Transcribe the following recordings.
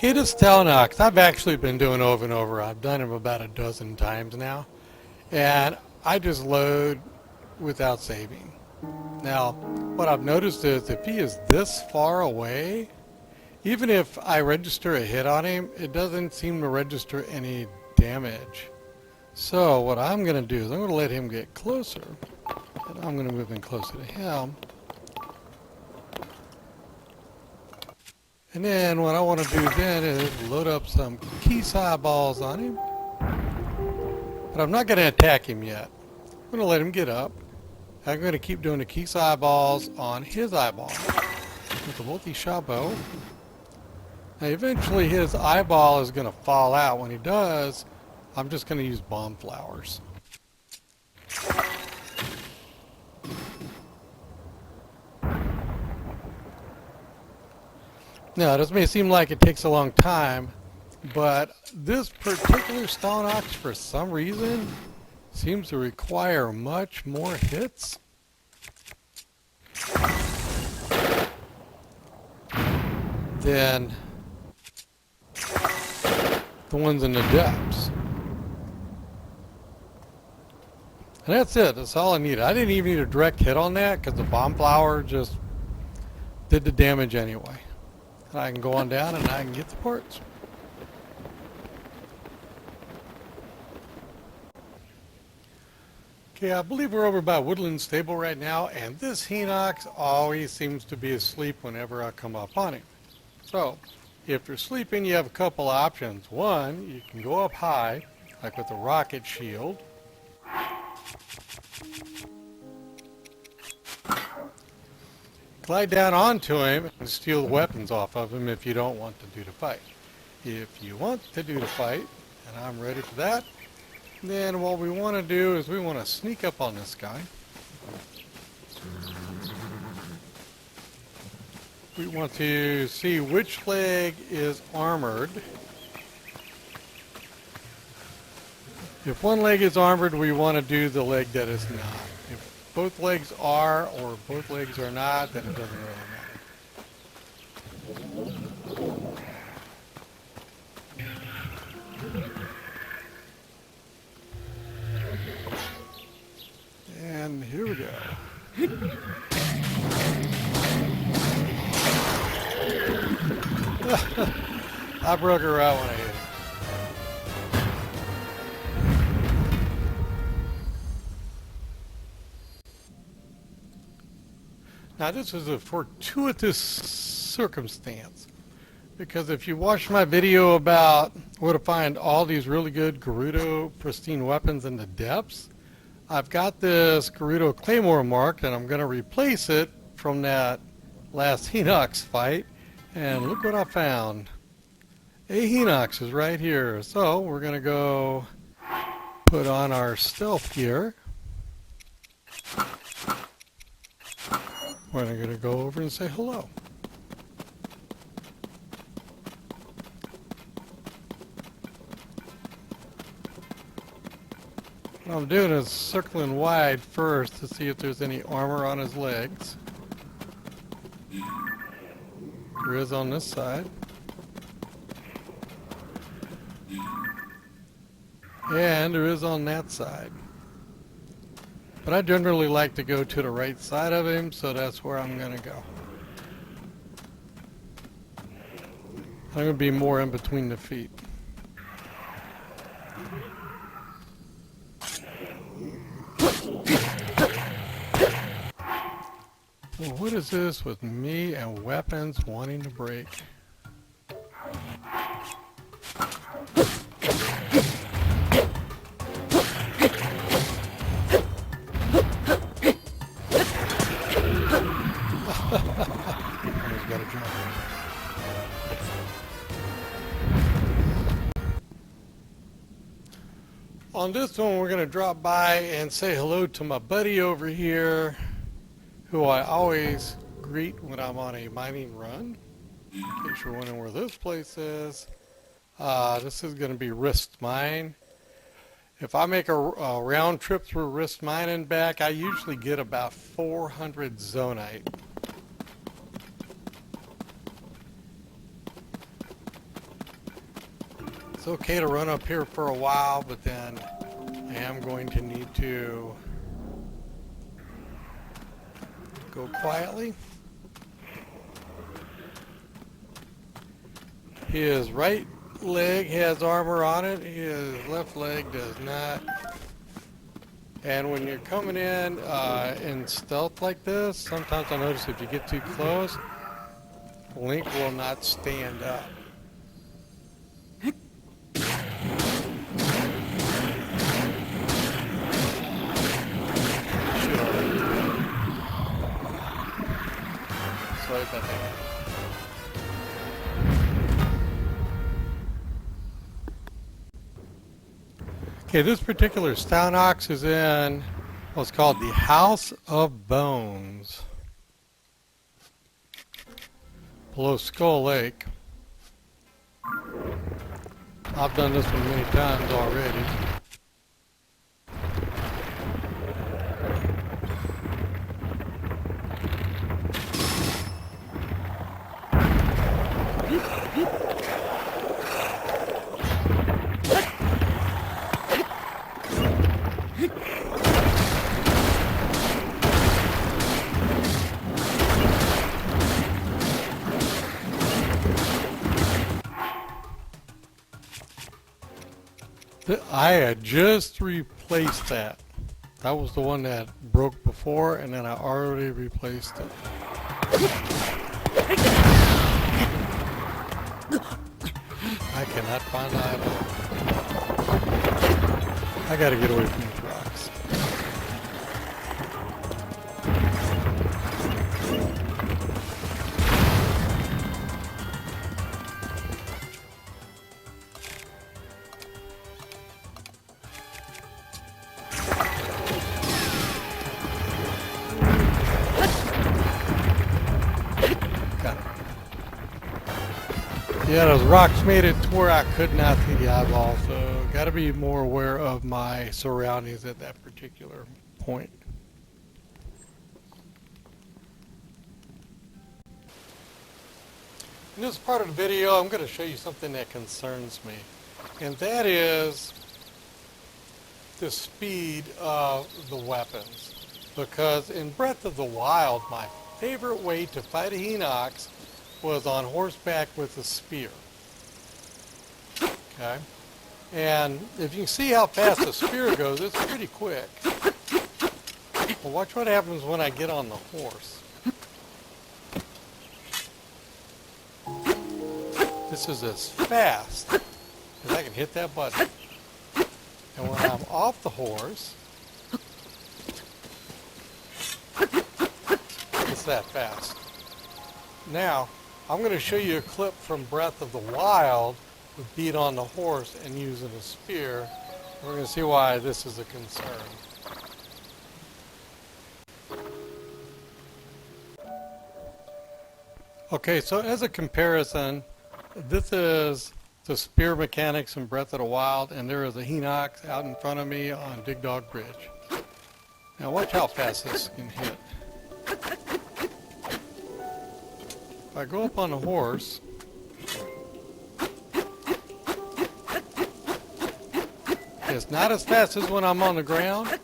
Okay, this Stalnox, I've actually been doing over and over. I've done him about a dozen times now. And I just load without saving. Now, what I've noticed is if he is this far away, even if I register a hit on him, it doesn't seem to register any damage. So what I'm going to do is I'm going to let him get closer. And I'm going to move in closer to him. And then what I want to do then is load up some keys eyeballs on him. But I'm not going to attack him yet. I'm going to let him get up. I'm going to keep doing the keys eyeballs on his eyeball with the multi-shot bow. Now eventually his eyeball is going to fall out. When he does, I'm just going to use bomb flowers. Now, this may seem like it takes a long time, but this particular Stalnox, for some reason, seems to require much more hits than the ones in the depths. And that's it. That's all I needed. I didn't even need a direct hit on that because the bomb flower just did the damage anyway. And I can go on down and I can get the parts. Okay, I believe we're over by Woodland Stable right now, and this Hinox always seems to be asleep whenever I come up on him. So, if you're sleeping, you have a couple options. One, you can go up high, like with the rocket shield. Glide down onto him and steal the weapons off of him if you don't want to do the fight. If you want to do the fight, and I'm ready for that, then what we want to do is we want to sneak up on this guy. We want to see which leg is armored. If one leg is armored, we want to do the leg that is not. If both legs are or both legs are not, then it doesn't really matter. And here we go. I broke her out when I hit it. Now this is a fortuitous circumstance, because if you watch my video about where to find all these really good Gerudo pristine weapons in the depths, I've got this Gerudo Claymore marked, and I'm going to replace it from that last Hinox fight. And look what I found. A Hinox is right here. So we're going to go put on our stealth gear. We're going to go over and say hello. What I'm doing is circling wide first to see if there's any armor on his legs. There is on this side. And there is on that side. But I generally like to go to the right side of him, so that's where I'm going to go. I'm going to be more in between the feet. Well, what is this with me and weapons wanting to break? Almost got a jump. On this one, we're going to drop by and say hello to my buddy over here, who I always greet when I'm on a mining run. In case you're wondering where this place is, this is going to be Wrist Mine. If I make a round trip through Wrist Mine and back, I usually get about 400 zonite. It's okay to run up here for a while, but then I am going to need to go quietly. His right leg has armor on it. His left leg does not. And when you're coming in stealth like this, sometimes I notice if you get too close, Link will not stand up. Sorry about that. Okay, this particular Stalnox is in what's called the House of Bones, below Skull Lake. I've done this one many times already. I had just replaced that. That was the one that broke before, and then I already replaced it. I cannot find the eyeball. I gotta get away from these rocks. Yeah, those rocks made it to where I could not see the eyeball, so got to be more aware of my surroundings at that particular point. In this part of the video, I'm going to show you something that concerns me, and that is the speed of the weapons. Because in Breath of the Wild, my favorite way to fight a Hinox was on horseback with a spear. Okay? And if you can see how fast the spear goes, it's pretty quick. Well, watch what happens when I get on the horse. This is as fast as I can hit that button. And when I'm off the horse, it's that fast. Now, I'm going to show you a clip from Breath of the Wild with beat on the horse and using a spear. We're going to see why this is a concern. Okay, so as a comparison, this is the spear mechanics in Breath of the Wild, and there is a Hinox out in front of me on Dig Dog Bridge. Now watch how fast this can hit. If I go up on the horse, it's not as fast as when I'm on the ground,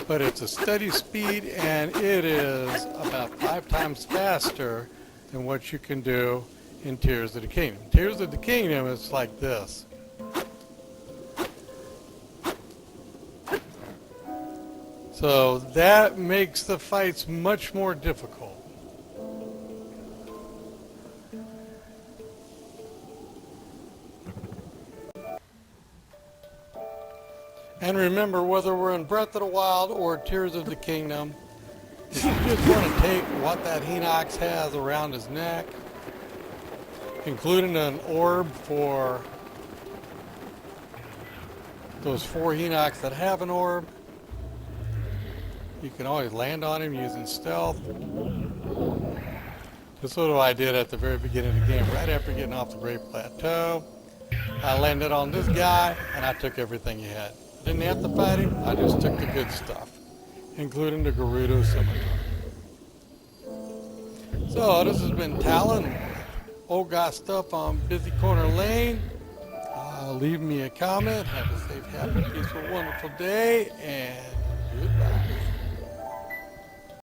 but it's a steady speed, and it is about 5 times faster than what you can do in Tears of the Kingdom. Tears of the Kingdom is like this. So that makes the fights much more difficult. And remember, whether we're in Breath of the Wild or Tears of the Kingdom, if you just want to take what that Hinox has around his neck, including an orb for those 4 Hinox that have an orb, you can always land on him using stealth. This is what I did at the very beginning of the game, right after getting off the Great Plateau. I landed on this guy, and I took everything he had. Didn't have to fight him, I just took the good stuff, including the Gerudo Scimitar. So this has been Talon, Old Guy Stuff on Busy Corner Lane. leave me a comment. Have a safe, happy, peaceful, wonderful day, and